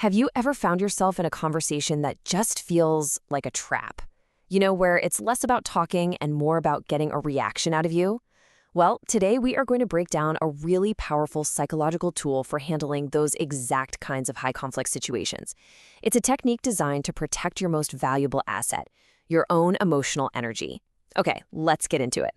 Have you ever found yourself in a conversation that just feels like a trap? Where it's less about talking and more about getting a reaction out of you? Well, today we are going to break down a really powerful psychological tool for handling those exact kinds of high conflict situations. It's a technique designed to protect your most valuable asset, your own emotional energy. Okay, let's get into it.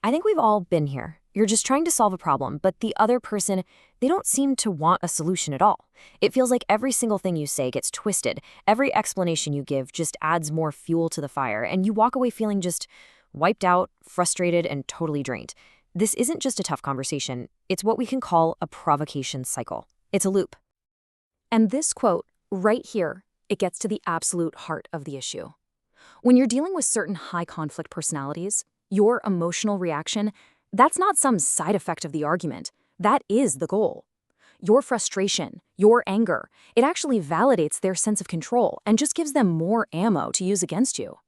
I think we've all been here. You're just trying to solve a problem, but the other person, they don't seem to want a solution at all. It feels like every single thing you say gets twisted. Every explanation you give just adds more fuel to the fire, and you walk away feeling just wiped out, frustrated, and totally drained. This isn't just a tough conversation. It's what we can call a provocation cycle. It's a loop. And this quote, right here, it gets to the absolute heart of the issue. When you're dealing with certain high conflict personalities, your emotional reaction, that's not some side effect of the argument. That is the goal. Your frustration, your anger, it actually validates their sense of control and just gives them more ammo to use against you.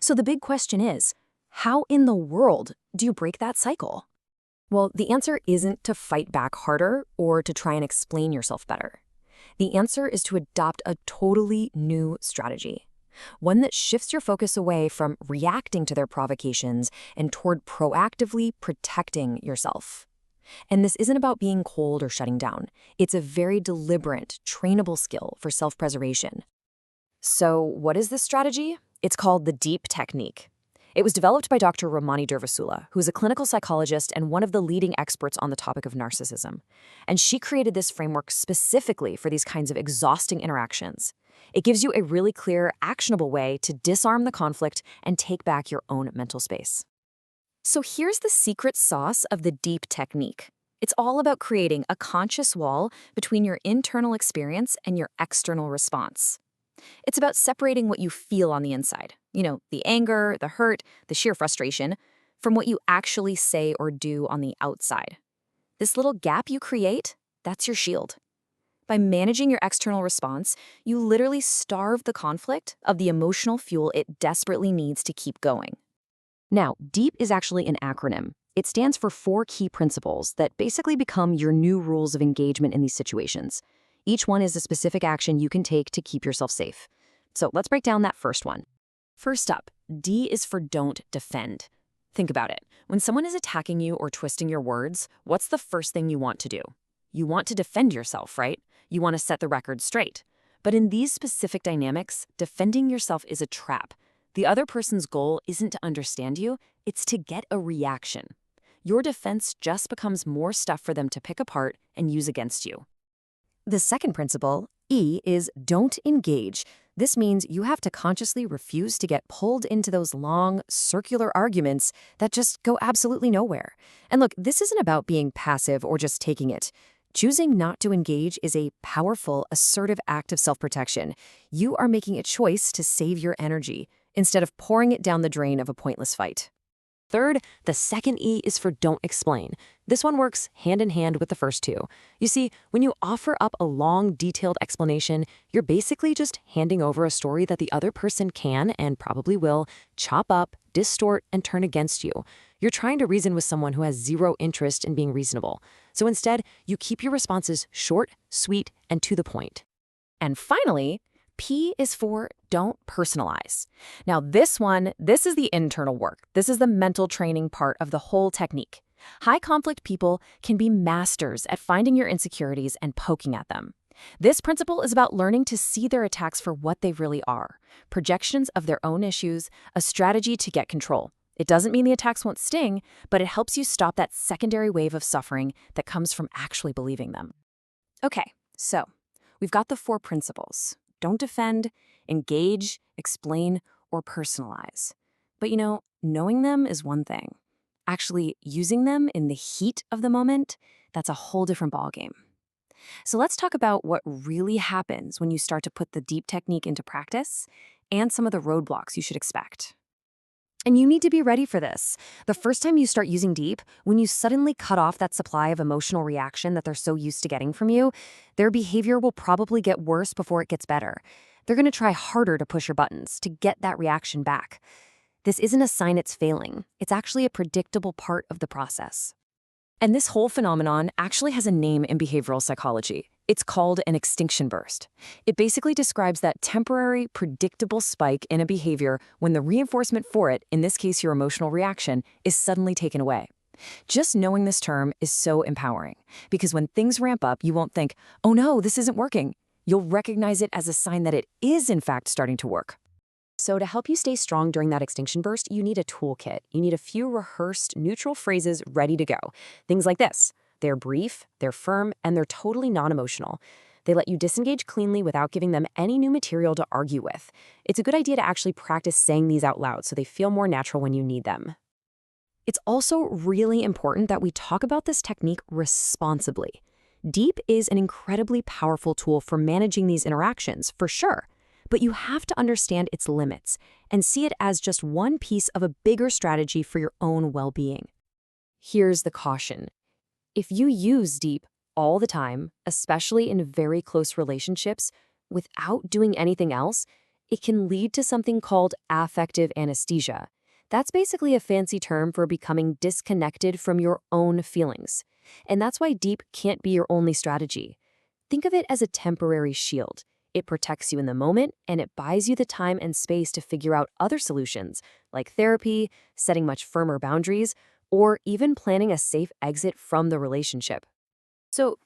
So the big question is, how in the world do you break that cycle? Well, the answer isn't to fight back harder or to try and explain yourself better. The answer is to adopt a totally new strategy. One that shifts your focus away from reacting to their provocations and toward proactively protecting yourself. And this isn't about being cold or shutting down. It's a very deliberate, trainable skill for self-preservation. So what is this strategy? It's called the DEEP technique. It was developed by Dr. Ramani Durvasula, who is a clinical psychologist and one of the leading experts on the topic of narcissism. And she created this framework specifically for these kinds of exhausting interactions. It gives you a really clear, actionable way to disarm the conflict and take back your own mental space. So here's the secret sauce of the DEEP technique. It's all about creating a conscious wall between your internal experience and your external response. It's about separating what you feel on the inside, the anger, the hurt, the sheer frustration, from what you actually say or do on the outside. This little gap you create, that's your shield. By managing your external response, you literally starve the conflict of the emotional fuel it desperately needs to keep going. Now, DEEP is actually an acronym. It stands for 4 key principles that basically become your new rules of engagement in these situations. Each one is a specific action you can take to keep yourself safe. So let's break down that first one. First up, D is for don't defend. Think about it. When someone is attacking you or twisting your words, what's the first thing you want to do? You want to defend yourself, right? You want to set the record straight. But in these specific dynamics, defending yourself is a trap. The other person's goal isn't to understand you, it's to get a reaction. Your defense just becomes more stuff for them to pick apart and use against you. The second principle, E, is don't engage. This means you have to consciously refuse to get pulled into those long, circular arguments that just go absolutely nowhere. And look, this isn't about being passive or just taking it. Choosing not to engage is a powerful, assertive act of self-protection. You are making a choice to save your energy instead of pouring it down the drain of a pointless fight. Third, the second E is for don't explain. This one works hand in hand with the first two. You see, when you offer up a long, detailed explanation, you're basically just handing over a story that the other person can, and probably will, chop up, distort, and turn against you. You're trying to reason with someone who has zero interest in being reasonable. So instead, you keep your responses short, sweet, and to the point. And finally, P is for don't personalize. Now this is the internal work. This is the mental training part of the whole technique. High conflict people can be masters at finding your insecurities and poking at them. This principle is about learning to see their attacks for what they really are, projections of their own issues, a strategy to get control. It doesn't mean the attacks won't sting, but it helps you stop that secondary wave of suffering that comes from actually believing them. Okay, so we've got the 4 principles. Don't defend, engage, explain, or personalize. But knowing them is one thing. Actually using them in the heat of the moment, that's a whole different ballgame. So let's talk about what really happens when you start to put the DEEP technique into practice and some of the roadblocks you should expect. And you need to be ready for this. The first time you start using DEEP, when you suddenly cut off that supply of emotional reaction that they're so used to getting from you, their behavior will probably get worse before it gets better. They're going to try harder to push your buttons to get that reaction back. This isn't a sign it's failing. It's actually a predictable part of the process. And this whole phenomenon actually has a name in behavioral psychology. It's called an extinction burst. It basically describes that temporary, predictable spike in a behavior when the reinforcement for it, in this case your emotional reaction, is suddenly taken away. Just knowing this term is so empowering, because when things ramp up, you won't think, oh no, this isn't working. You'll recognize it as a sign that it is in fact starting to work. So to help you stay strong during that extinction burst, you need a toolkit. You need a few rehearsed, neutral phrases ready to go. Things like this. They're brief, they're firm, and they're totally non-emotional. They let you disengage cleanly without giving them any new material to argue with. It's a good idea to actually practice saying these out loud so they feel more natural when you need them. It's also really important that we talk about this technique responsibly. Deep is an incredibly powerful tool for managing these interactions, for sure. But you have to understand its limits and see it as just one piece of a bigger strategy for your own well-being. Here's the caution. If you use deep all the time, especially in very close relationships, without doing anything else, it can lead to something called affective anesthesia. That's basically a fancy term for becoming disconnected from your own feelings. And that's why deep can't be your only strategy. Think of it as a temporary shield. It protects you in the moment, and it buys you the time and space to figure out other solutions, like therapy, setting much firmer boundaries, or even planning a safe exit from the relationship. So,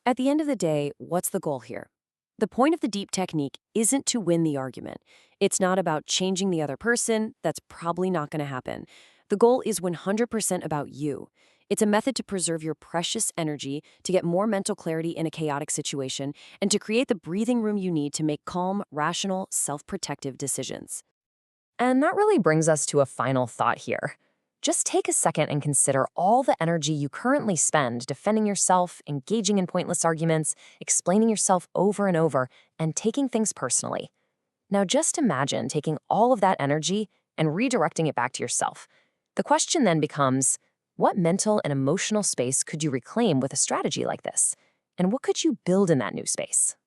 at the end of the day, what's the goal here? The point of the deep technique isn't to win the argument. It's not about changing the other person. That's probably not going to happen. The goal is 100% about you. It's a method to preserve your precious energy, to get more mental clarity in a chaotic situation, and to create the breathing room you need to make calm, rational, self-protective decisions. And that really brings us to a final thought here. Just take a second and consider all the energy you currently spend defending yourself, engaging in pointless arguments, explaining yourself over and over, and taking things personally. Now just imagine taking all of that energy and redirecting it back to yourself. The question then becomes, what mental and emotional space could you reclaim with a strategy like this? And what could you build in that new space?